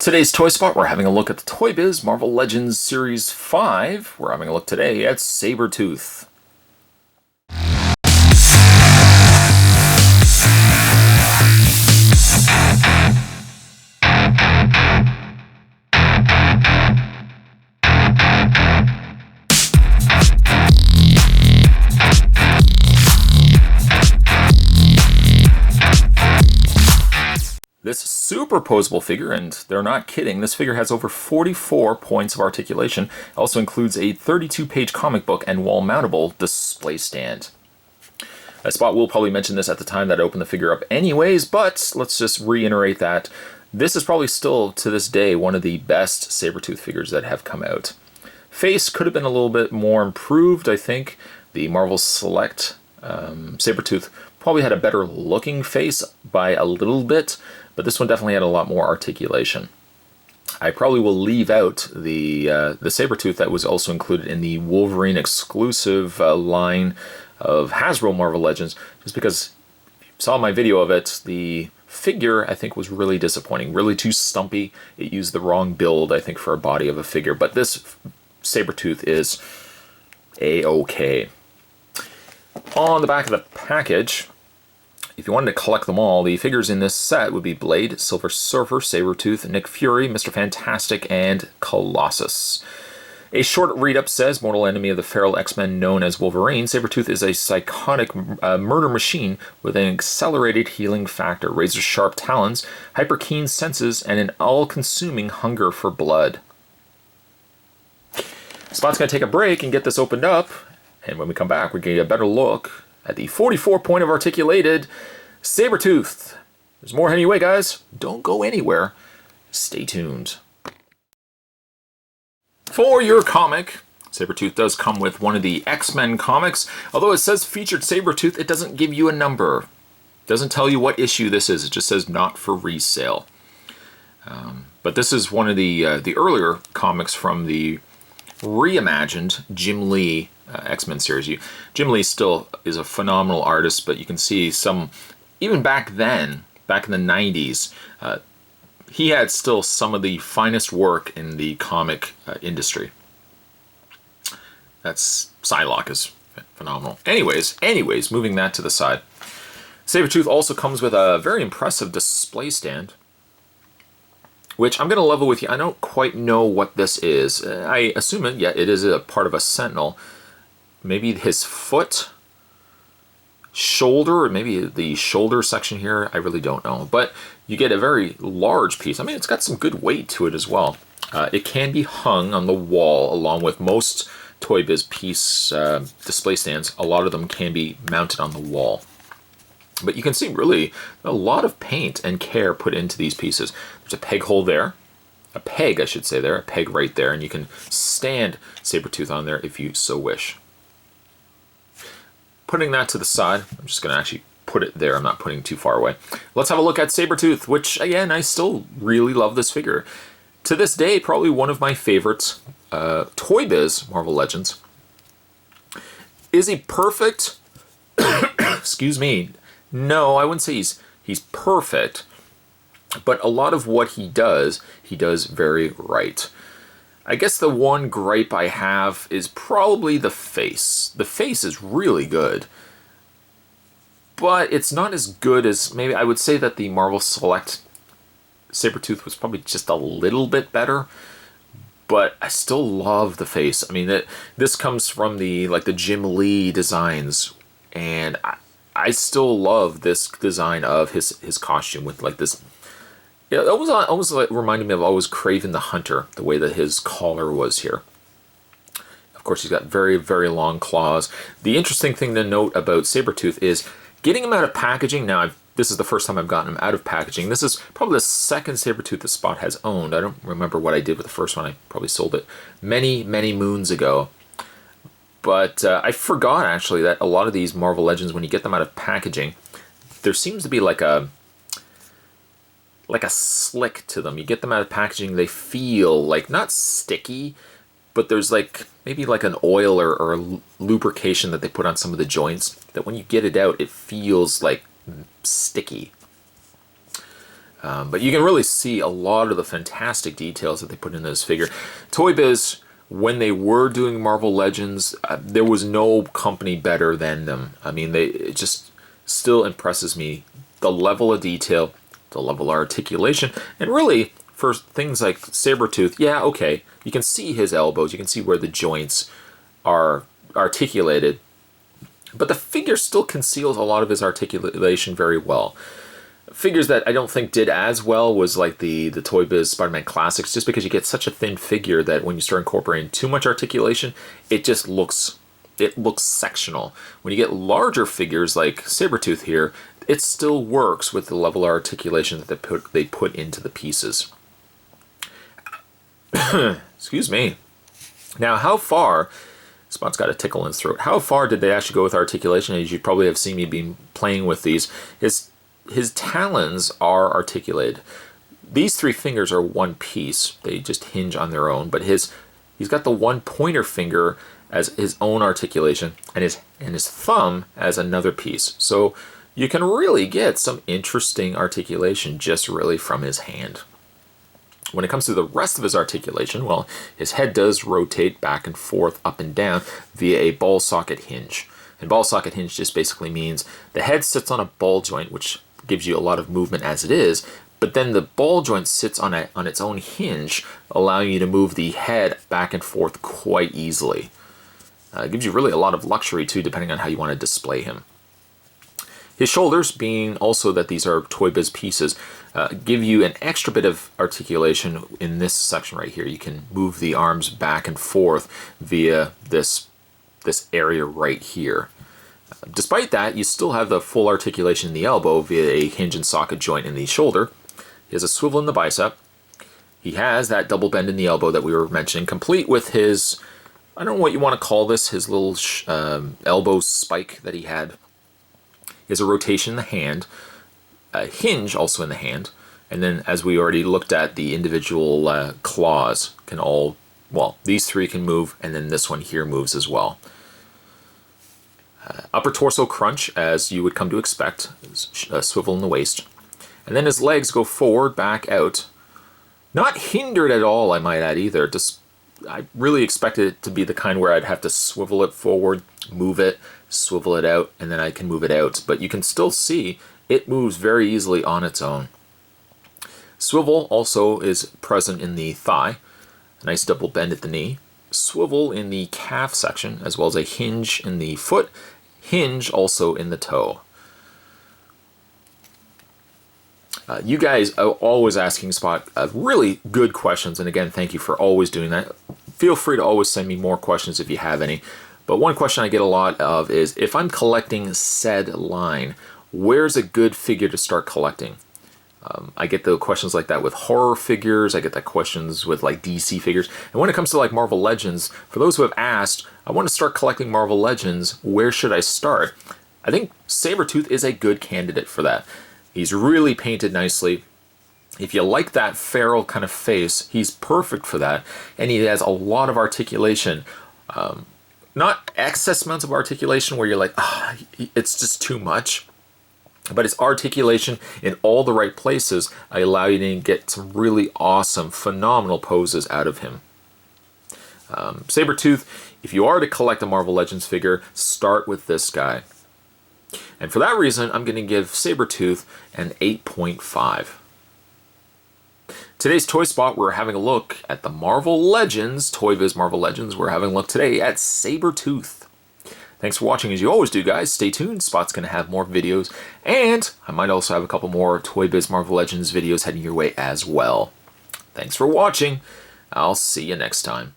Today's Toy Spot, we're having a look at the Toybiz Marvel Legends Series 5. We're having a look today at Sabretooth. This superposable figure, and they're not kidding, this figure has over 44 points of articulation. It also includes a 32-page comic book and wall-mountable display stand. Spot will probably mention this at the time that I opened the figure up anyways, but let's just reiterate that this is probably still, to this day, one of the best Sabretooth figures that have come out. Face could have been a little bit more improved, I think. The Marvel Select Sabretooth probably had a better looking face by a little bit, but this one definitely had a lot more articulation. I probably will leave out the Sabretooth that was also included in the Wolverine exclusive line of Hasbro Marvel Legends, just because if you saw my video of it, the figure I think was really disappointing, really too stumpy. It used the wrong build, I think, for a body of a figure, but this Sabretooth is A-OK. On the back of the package, if you wanted to collect them all, the figures in this set would be Blade, Silver Surfer, Sabretooth, Nick Fury, Mr. Fantastic, and Colossus. A short read-up says, mortal enemy of the feral X-Men known as Wolverine, Sabretooth is a psychotic murder machine with an accelerated healing factor, razor-sharp talons, hyper-keen senses, and an all-consuming hunger for blood. Spot's going to take a break and get this opened up, and when we come back, we get a better look at the 44 point of articulated Sabretooth. There's more anyway, guys. Don't go anywhere. Stay tuned. For your comic, Sabretooth does come with one of the X-Men comics. Although it says featured Sabretooth, it doesn't give you a number. It doesn't tell you what issue this is. It just says not for resale. But this is one of the earlier comics from the reimagined Jim Lee X-Men series. Jim Lee still is a phenomenal artist, but you can see some, even back then, back in the 90s, he had still some of the finest work in the comic industry. That's Psylocke is phenomenal. Anyways, moving that to the side. Sabretooth also comes with a very impressive display stand, which I'm going to level with you. I don't quite know what this is. I assume it is a part of a Sentinel. Maybe his foot, shoulder, or maybe the shoulder section here. I really don't know. But you get a very large piece. I mean, it's got some good weight to it as well. It can be hung on the wall along with most Toybiz piece display stands. A lot of them can be mounted on the wall. But you can see really a lot of paint and care put into these pieces. There's a peg hole there. A peg, I should say there. A peg right there. And you can stand Sabretooth on there if you so wish. Putting that to the side, I'm just going to actually put it there. I'm not putting it too far away. Let's have a look at Sabretooth, which, again, I still really love this figure. To this day, probably one of my favorites. Toybiz Marvel Legends. Is he perfect? Excuse me. No, I wouldn't say he's perfect. But a lot of what he does very right. I guess the one gripe I have is probably the face. The face is really good, but it's not as good as, maybe I would say that the Marvel Select Sabretooth was probably just a little bit better, but I still love the face. I mean, this comes from the Jim Lee designs, and I still love this design of his costume with like this. Yeah, that was almost like reminded me of always Kraven the Hunter, the way that his collar was here. Of course, he's got very, very long claws. The interesting thing to note about Sabretooth is getting him out of packaging. Now, this is the first time I've gotten him out of packaging. This is probably the second Sabretooth the Spot has owned. I don't remember what I did with the first one. I probably sold it many, many moons ago. But I forgot, actually, that a lot of these Marvel Legends, when you get them out of packaging, there seems to be like a slick to them. You get them out of packaging, they feel like not sticky, but there's like maybe like an oil or a lubrication that they put on some of the joints that when you get it out, it feels like sticky. But you can really see a lot of the fantastic details that they put in this figure. Toybiz, when they were doing Marvel Legends, there was no company better than them. I mean, it just still impresses me. The level of detail, the level of articulation, and really, for things like Sabretooth, yeah, okay, you can see his elbows, you can see where the joints are articulated, but the figure still conceals a lot of his articulation very well. Figures that I don't think did as well was like the Toybiz Spider-Man Classics, just because you get such a thin figure that when you start incorporating too much articulation, it just looks sectional. When you get larger figures like Sabretooth here, it still works with the level of articulation that they put into the pieces. Excuse me. Now, how far, Spot's got a tickle in his throat, how far did they actually go with articulation? As you probably have seen me be playing with these, his talons are articulated. These three fingers are one piece. They just hinge on their own, but he's got the one pointer finger as his own articulation, and his thumb as another piece. So you can really get some interesting articulation just really from his hand. When it comes to the rest of his articulation, well, his head does rotate back and forth, up and down, via a ball socket hinge. And ball socket hinge just basically means the head sits on a ball joint, which gives you a lot of movement as it is, but then the ball joint sits on its own hinge, allowing you to move the head back and forth quite easily. It gives you really a lot of luxury too, depending on how you want to display him. His shoulders, being also that these are Toybiz pieces, give you an extra bit of articulation in this section right here. You can move the arms back and forth via this area right here. Despite that, you still have the full articulation in the elbow via a hinge and socket joint in the shoulder. He has a swivel in the bicep. He has that double bend in the elbow that we were mentioning, complete with his, I don't know what you want to call this, his little elbow spike that he had. He has a rotation in the hand, a hinge also in the hand, and then as we already looked at, the individual claws can all, well, these three can move, and then this one here moves as well. Upper torso crunch, as you would come to expect, a swivel in the waist. And then his legs go forward, back out. Not hindered at all, I might add, either. Just, I really expected it to be the kind where I'd have to swivel it forward, move it, swivel it out, and then I can move it out. But you can still see it moves very easily on its own. Swivel also is present in the thigh. A nice double bend at the knee. Swivel in the calf section, as well as a hinge in the foot. Hinge also in the toe. You guys are always asking Spot really good questions, and again, thank you for always doing that. Feel free to always send me more questions if you have any. But one question I get a lot of is, if I'm collecting said line, where's a good figure to start collecting? I get the questions like that with horror figures. I get that questions with like DC figures. And when it comes to like Marvel Legends, for those who have asked, I want to start collecting Marvel Legends, where should I start? I think Sabretooth is a good candidate for that. He's really painted nicely. If you like that feral kind of face, he's perfect for that. And he has a lot of articulation. Not excess amounts of articulation where you're like, it's just too much. But it's articulation in all the right places. I allow you to get some really awesome, phenomenal poses out of him. Sabretooth, if you are to collect a Marvel Legends figure, start with this guy. And for that reason, I'm going to give Sabretooth an 8.5. Today's Toy Spot, we're having a look at the Marvel Legends, Toybiz Marvel Legends. We're having a look today at Sabretooth. Thanks for watching, as you always do, guys. Stay tuned. Spot's going to have more videos, and I might also have a couple more Toybiz Marvel Legends videos heading your way as well. Thanks for watching. I'll see you next time.